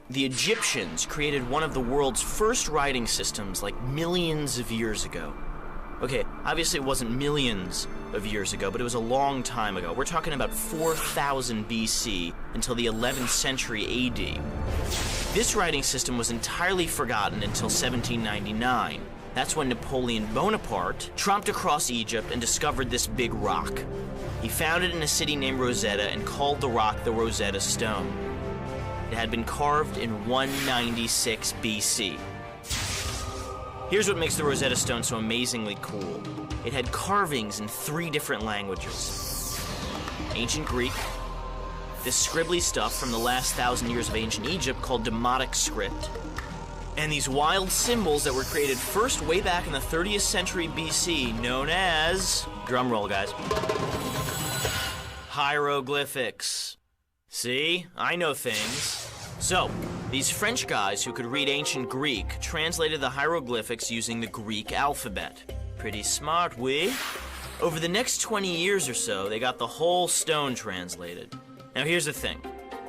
The Egyptians created one of the world's first writing systems like millions of years ago. Okay, obviously it wasn't millions of years ago, but it was a long time ago. We're talking about 4000 BC until the 11th century AD. This writing system was entirely forgotten until 1799. That's when Napoleon Bonaparte tromped across Egypt and discovered this big rock. He found it in a city named Rosetta and called the rock the Rosetta Stone. It had been carved in 196 BC. Here's what makes the Rosetta Stone so amazingly cool. It had carvings in 3 different languages. Ancient Greek, this scribbly stuff from the last 1,000 years of ancient Egypt called Demotic script, and these wild symbols that were created first way back in the 30th century BC, known as, drum roll guys, hieroglyphics. See, I know things. So, these French guys who could read ancient Greek translated the hieroglyphics using the Greek alphabet. Pretty smart, we? Over the next 20 years or so, they got the whole stone translated. Now here's the thing.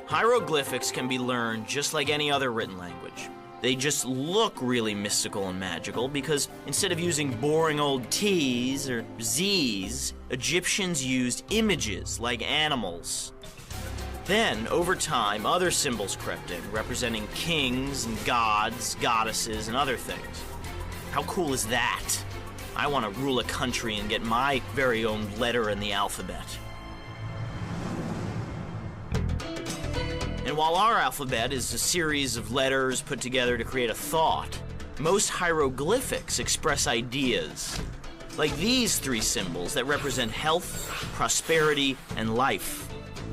Hieroglyphics can be learned just like any other written language. They just look really mystical and magical because instead of using boring old T's or Z's, Egyptians used images like animals. Then, over time, other symbols crept in, representing kings and gods, goddesses, and other things. How cool is that? I want to rule a country and get my very own letter in the alphabet. And while our alphabet is a series of letters put together to create a thought, most hieroglyphics express ideas, like these 3 symbols that represent health, prosperity, and life.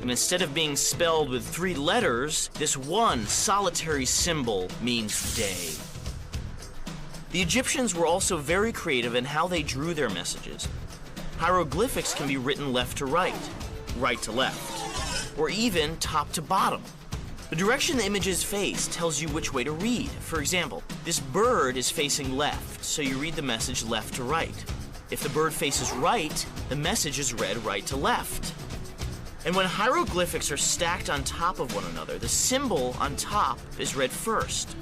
And instead of being spelled with 3 letters, this one solitary symbol means day. The Egyptians were also very creative in how they drew their messages. Hieroglyphics can be written left to right to left, or even top to bottom. The direction the images face tells you which way to read. For example, this bird is facing left, so you read the message left to right. If the bird faces right, the message is read right to left. And when hieroglyphics are stacked on top of one another, the symbol on top is read first.